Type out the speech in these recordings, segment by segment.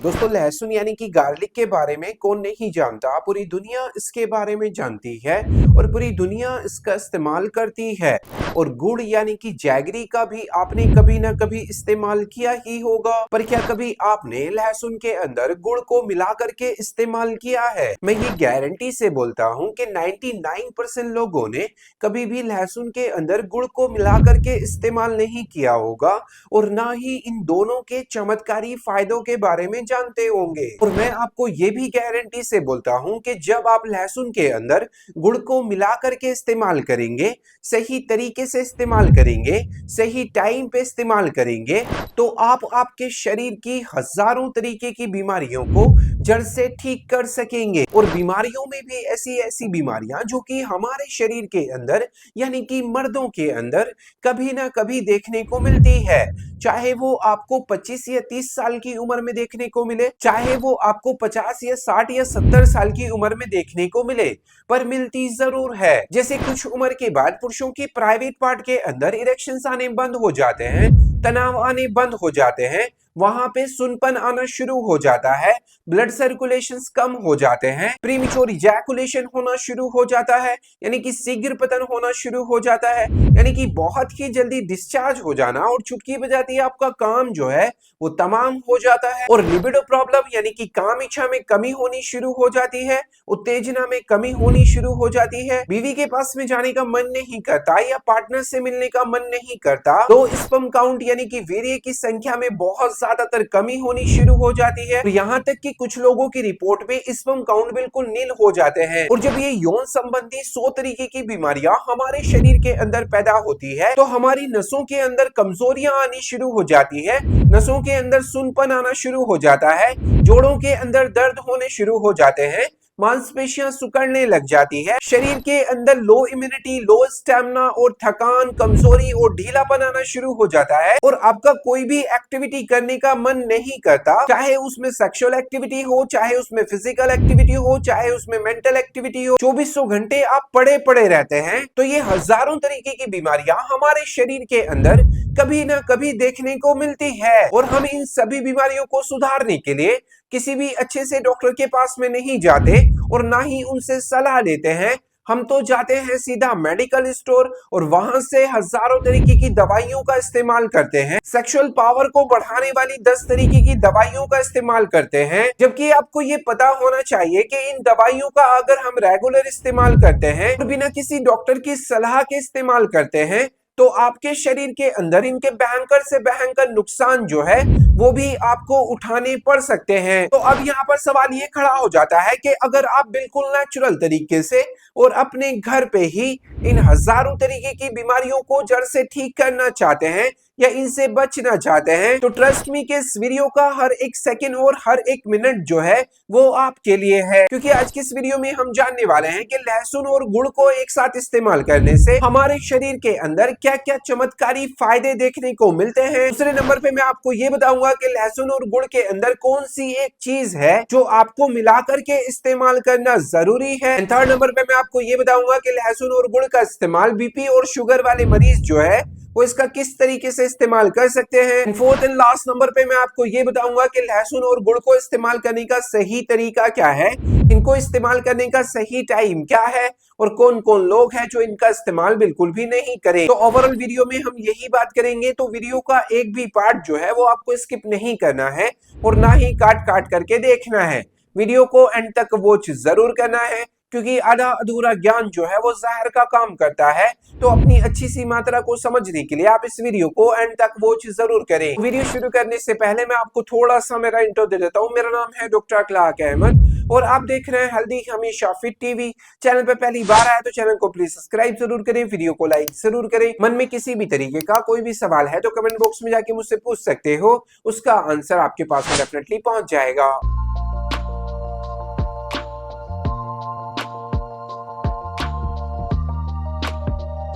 दोस्तों लहसुन यानी कि गार्लिक के बारे में कौन नहीं जानता। पूरी दुनिया इसके बारे में जानती है और पूरी दुनिया इसका इस्तेमाल करती है। और गुड़ यानी कि जैगरी का भी आपने कभी ना कभी इस्तेमाल किया ही होगा। पर क्या कभी आपने लहसुन के अंदर गुड़ को मिला करके इस्तेमाल किया है? मैं ये गारंटी से बोलता हूँ कि 99% लोगों ने कभी भी लहसुन के अंदर गुड़ को मिला करके इस्तेमाल नहीं किया होगा और ना ही इन दोनों के चमत्कारी फायदों के बारे में जानते होंगे। और मैं आपको ये भी गारंटी से बोलता हूं कि जब आप लहसुन के अंदर गुड़ को मिला करके इस्तेमाल करेंगे, सही तरीके से इस्तेमाल करेंगे, सही टाइम पे इस्तेमाल करेंगे, तो आप आपके शरीर की हजारों तरीके की बीमारियों को जड़ से ठीक कर सकेंगे। और बीमारियों में भी ऐसी ऐसी बीमारियां जो कि हमारे शरीर के अंदर यानी कि मर्दों के अंदर कभी ना कभी देखने को मिलती है। चाहे वो आपको 25 या 30 साल की उम्र में देखने को मिले, चाहे वो आपको 50 या 60 या 70 साल की उम्र में देखने को मिले, पर मिलती जरूर है। जैसे कुछ उम्र के बाद पुरुषों की प्राइवेट पार्ट के अंदर इरेक्शंस आने बंद हो जाते हैं, तनाव आने बंद हो जाते हैं, वहां पे सुनपन आना शुरू हो जाता है, ब्लड सर्कुलेशंस कम हो जाते हैं, प्रीमेच्योर इजैकुलेशन होना शुरू हो जाता है, यानी कि शीघ्र पतन होना शुरू हो जाता है, यानी कि बहुत ही जल्दी डिस्चार्ज हो जाना और चुटकी बजाती है आपका काम जो है वो तमाम हो जाता है। और लिबिडो प्रॉब्लम यानी कि काम इच्छा में कमी होनी शुरू हो जाती है, उत्तेजना में कमी होनी शुरू हो जाती है, बीवी के पास में जाने का मन नहीं करता या पार्टनर से मिलने का मन नहीं करता, तो स्पर्म काउंट यानी कि वीर्य की संख्या में बहुत ज्यादातर कमी होनी शुरू हो जाती है। यहाँ तक कि कुछ लोगों की रिपोर्ट में स्पर्म काउंट बिल्कुल नील हो जाते हैं। और जब ये यौन संबंधी 100 तरीके की बीमारियां हमारे शरीर के अंदर पैदा होती है, तो हमारी नसों के अंदर कमजोरियां आनी शुरू हो जाती है, नसों के अंदर सुनपन आना शुरू हो जाता है, जोड़ों के अंदर दर्द होने शुरू हो जाते हैं, मांसपेशियां सिकुड़ने लग जाती है, शरीर के अंदर लो इम्यूनिटी, लो स्टेमिना और थकान, कमजोरी और ढीलापन आना शुरू हो जाता है। और आपका कोई भी एक्टिविटी करने का मन नहीं करता, चाहे उसमें सेक्सुअल एक्टिविटी हो, चाहे उसमें फिजिकल एक्टिविटी हो, चाहे उसमें मेंटल एक्टिविटी हो, 2400 घंटे आप पड़े पड़े रहते हैं। तो ये हजारों तरीके की बीमारियां हमारे शरीर के अंदर कभी ना कभी देखने को मिलती है। और हम इन सभी बीमारियों को सुधारने के लिए किसी भी अच्छे से डॉक्टर के पास में नहीं जाते और ना ही उनसे सलाह लेते हैं। हम तो जाते हैं सीधा मेडिकल स्टोर और वहां से हजारों तरीके की दवाइयों का इस्तेमाल करते हैं, सेक्सुअल पावर को बढ़ाने वाली 10 तरीके की दवाइयों का इस्तेमाल करते हैं। जबकि आपको ये पता होना चाहिए कि इन दवाइयों का अगर हम रेगुलर इस्तेमाल करते हैं और बिना किसी डॉक्टर की सलाह के इस्तेमाल करते हैं, तो आपके शरीर के अंदर इनके भयंकर से भयंकर नुकसान जो है वो भी आपको उठाने पड़ सकते हैं। तो अब यहाँ पर सवाल ये खड़ा हो जाता है कि अगर आप बिल्कुल नेचुरल तरीके से और अपने घर पे ही इन हजारों तरीके की बीमारियों को जड़ से ठीक करना चाहते हैं या इनसे बचना चाहते हैं, तो ट्रस्ट मी कि इस वीडियो का हर एक सेकंड और हर एक मिनट जो है वो आपके लिए है। क्योंकि आज की इस वीडियो में हम जानने वाले हैं कि लहसुन और गुड़ को एक साथ इस्तेमाल करने से हमारे शरीर के अंदर क्या क्या चमत्कारी फायदे देखने को मिलते हैं। दूसरे नंबर पे मैं आपको ये बताऊंगा कि लहसुन और गुड़ के अंदर कौन सी एक चीज है जो आपको मिलाकर के इस्तेमाल करना जरूरी है। थर्ड नंबर पे मैं आपको ये बताऊंगा कि लहसुन और गुड़ का इस्तेमाल बीपी और शुगर वाले मरीज जो है वो इसका किस तरीके से इस्तेमाल कर सकते हैं। फोर्थ एंड लास्ट नंबर पे मैं आपको ये बताऊंगा कि लहसुन और गुड़ को इस्तेमाल करने का सही तरीका क्या है, इनको इस्तेमाल करने का सही टाइम क्या है और कौन कौन लोग हैं जो इनका इस्तेमाल बिल्कुल भी नहीं करें। तो ओवरऑल वीडियो में हम यही बात करेंगे, तो वीडियो का एक भी पार्ट जो है वो आपको स्किप नहीं करना है और ना ही काट काट करके देखना है। वीडियो को एंड तक वॉच जरूर करना है, क्योंकि आधा अधूरा ज्ञान जो है वो जहर का काम करता है। तो अपनी अच्छी सी मात्रा को समझने के लिए आप इस वीडियो को एंड तक वॉच जरूर करें। वीडियो शुरू करने से पहले मैं आपको थोड़ा सा मेरा इंट्रो दे देता हूँ। मेरा नाम है डॉक्टर अखलाक अहमद और आप देख रहे हैं हेल्दी हमेशा फिट टीवी। चैनल पे पहली बार आया तो चैनल को प्लीज सब्सक्राइब जरूर करें, वीडियो को लाइक जरूर करें। मन में किसी भी तरीके का कोई भी सवाल है तो कमेंट बॉक्स में जाके मुझसे पूछ सकते हो, उसका आंसर आपके पास में डेफिनेटली पहुंच जाएगा।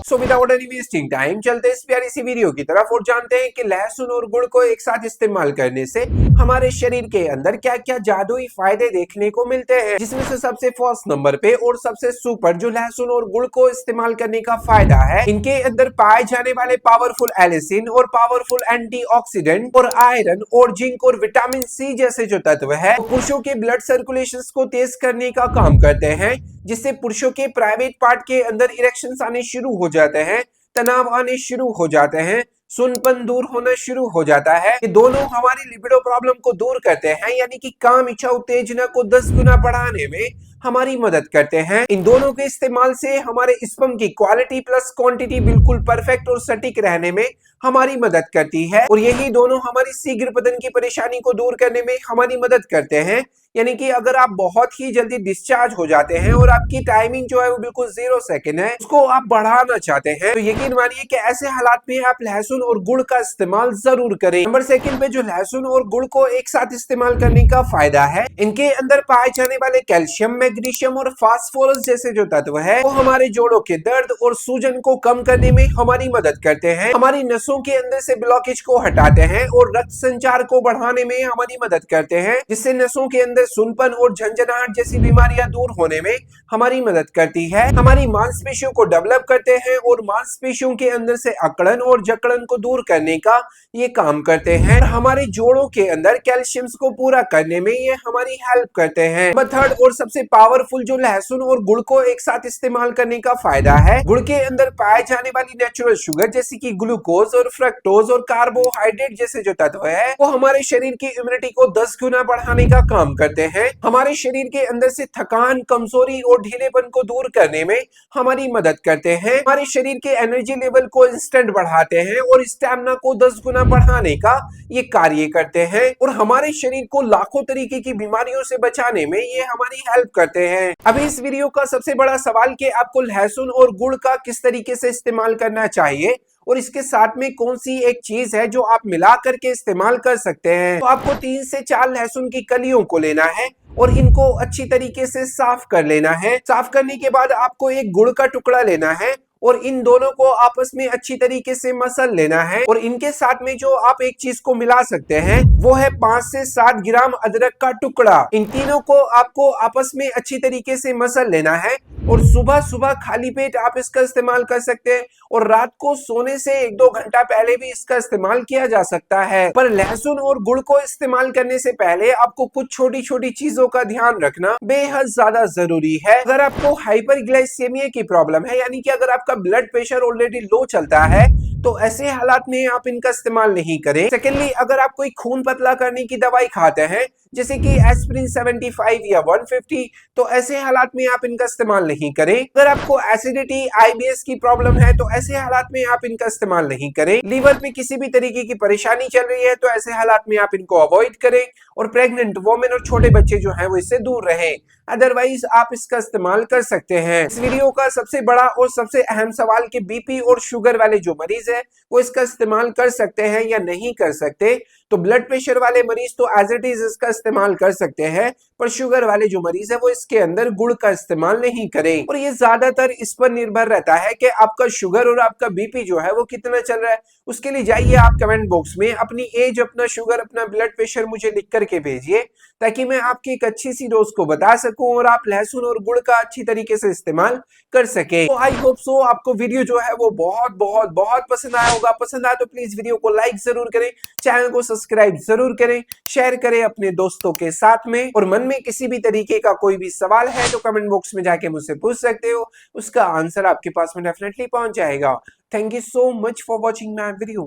So without any wasting time चलते इस प्यारी सी वीडियो की तरफ और जानते हैं कि लहसुन और गुड़ को एक साथ इस्तेमाल करने से हमारे शरीर के अंदर क्या क्या जादुई फायदे देखने को मिलते हैं, जिसमें से सबसे फर्स्ट नंबर पे और सबसे सुपर जो लहसुन और गुड़ को इस्तेमाल करने का फायदा है, इनके अंदर पाए जाने वाले पावरफुल एलिसिन और पावरफुल एंटीऑक्सीडेंट और आयरन और जिंक और विटामिन सी जैसे जो तत्व है पुरुषों के ब्लड सर्कुलेशन को तेज करने का काम करते हैं, जिससे पुरुषों के प्राइवेट पार्ट के अंदर इरेक्शंस आने शुरू हो जाते हैं, तनाव आने शुरू हो जाते हैं, सुनपन दूर होना शुरू हो जाता है। ये दोनों हमारी लिबिडो प्रॉब्लम को दूर करते हैं, यानी कि काम इच्छा उत्तेजना को 10 गुना बढ़ाने में हमारी मदद करते हैं। इन दोनों के इस्तेमाल से हमारे स्पर्म की क्वालिटी प्लस क्वांटिटी बिल्कुल परफेक्ट और सटीक रहने में हमारी मदद करती है, और यही दोनों हमारी शीघ्र पतन की परेशानी को दूर करने में हमारी मदद करते हैं। यानी कि अगर आप बहुत ही जल्दी डिस्चार्ज हो जाते हैं और आपकी टाइमिंग जो है वो बिल्कुल 0 सेकंड है, उसको आप बढ़ाना चाहते हैं, तो यकीन मानिए कि ऐसे हालात में आप लहसुन और गुड़ का इस्तेमाल जरूर करें। नंबर सेकंड पे जो लहसुन और गुड़ को एक साथ इस्तेमाल करने का फायदा है, इनके अंदर पाए जाने वाले कैल्शियम, मैग्नीशियम और फास्फोरस जैसे जो तत्व है वो हमारे जोड़ों के दर्द और सूजन को कम करने में हमारी मदद करते हैं, हमारी नसों के अंदर से ब्लॉकेज को हटाते हैं और रक्त संचार को बढ़ाने में हमारी मदद करते हैं, जिससे नसों के अंदर सुनपन और झंझनाहट जैसी बीमारियां दूर होने में हमारी मदद करती है, हमारी मांसपेशियों को डेवलप करते हैं और मांसपेशियों के अंदर से अकड़न और जकड़न को दूर करने का ये काम करते हैं, हमारे जोड़ों के अंदर कैल्शियम को पूरा करने में ये हमारी हेल्प करते हैं। नंबर थर्ड और सबसे पावरफुल जो लहसुन और गुड़ को एक साथ इस्तेमाल करने का फायदा है, गुड़ के अंदर पाए जाने वाली नेचुरल शुगर जैसे कि ग्लूकोज और फ्रक्टोज और कार्बोहाइड्रेट जैसे जो तत्व है वो हमारे शरीर की इम्यूनिटी को 10 गुना बढ़ाने का काम करते हैं, हमारे शरीर के अंदर से थकान, कमजोरी और ढीलेपन को दूर करने में हमारी मदद करते हैं, हमारे शरीर के एनर्जी लेवल को इंस्टेंट बढ़ाते हैं और स्टैमिना को 10 गुना बढ़ाने का ये कार्य करते हैं, और हमारे शरीर को लाखों तरीके की बीमारियों से बचाने में ये हमारी हेल्प करते हैं। अभी इस वीडियो का सबसे बड़ा सवाल कि आपको लहसुन और गुड़ का किस तरीके से इस्तेमाल करना चाहिए और इसके साथ में कौन सी एक चीज है जो आप मिला करके इस्तेमाल कर सकते हैं। तो आपको 3 से 4 लहसुन की कलियों को लेना है और इनको अच्छी तरीके से साफ कर लेना है। साफ करने के बाद आपको एक गुड़ का टुकड़ा लेना है और इन दोनों को आपस में अच्छी तरीके से मसल लेना है, और इनके साथ में जो आप एक चीज को मिला सकते हैं वो है 5 से 7 ग्राम अदरक का टुकड़ा। इन तीनों को आपको आपस में अच्छी तरीके से मसल लेना है और सुबह सुबह खाली पेट आप इसका इस्तेमाल कर सकते हैं, और रात को सोने से 1-2 घंटा पहले भी इसका इस्तेमाल किया जा सकता है। पर लहसुन और गुड़ को इस्तेमाल करने से पहले आपको कुछ छोटी छोटी चीजों का ध्यान रखना बेहद ज्यादा जरूरी है। अगर आपको हाइपरग्लाइसेमिया की प्रॉब्लम है, यानी कि अगर आपका ब्लड प्रेशर ऑलरेडी लो चलता है, तो ऐसे हालात में आप इनका इस्तेमाल नहीं करें। सेकेंडली, अगर आप कोई खून पतला करने की दवाई खाते हैं जैसे कि एस्पिरिन 75 या 150, तो ऐसे हालात में आप इनका इस्तेमाल नहीं करें। अगर आपको एसिडिटी, आईबीएस की प्रॉब्लम है तो ऐसे हालात में आप इनका इस्तेमाल नहीं करें। लीवर पे किसी भी तरीके की परेशानी चल रही है तो ऐसे हालात में आप इनको अवॉइड करें, और प्रेग्नेंट वोमेन और छोटे बच्चे जो हैं वो इससे दूर रहें। अदरवाइज आप इसका इस्तेमाल कर सकते हैं। इस वीडियो का सबसे बड़ा और सबसे अहम सवाल कि बीपी और शुगर वाले जो मरीज है वो इसका इस्तेमाल कर सकते हैं या नहीं कर सकते। तो ब्लड प्रेशर वाले मरीज तो एज इट इज इसका इस्तेमाल कर सकते हैं, पर शुगर वाले जो मरीज है वो इसके अंदर गुड़ का इस्तेमाल नहीं करें। और ये ज्यादातर इस पर निर्भर रहता है कि आपका शुगर और आपका बीपी जो है वो कितना चल रहा है। उसके लिए जाइए आप कमेंट बॉक्स में अपनी एज, अपना शुगर, अपना ब्लड प्रेशर मुझे लिख करके भेजिए, ताकि मैं आपकी एक अच्छी सी डोज को बता सकूं और आप लहसुन और गुड़ का अच्छी तरीके से इस्तेमाल कर सके। तो आई होप सो आपको वीडियो जो है वो बहुत बहुत बहुत पसंद आया होगा। पसंद आया तो प्लीज वीडियो को लाइक जरूर करें, चैनल को सब्सक्राइब जरूर करें, शेयर करें अपने दोस्तों के साथ में, और मन में किसी भी तरीके का कोई भी सवाल है तो कमेंट बॉक्स में जाके मुझसे पूछ सकते हो, उसका आंसर आपके पास में डेफिनेटली पहुंच जाएगा। Thank you so much for watching my video.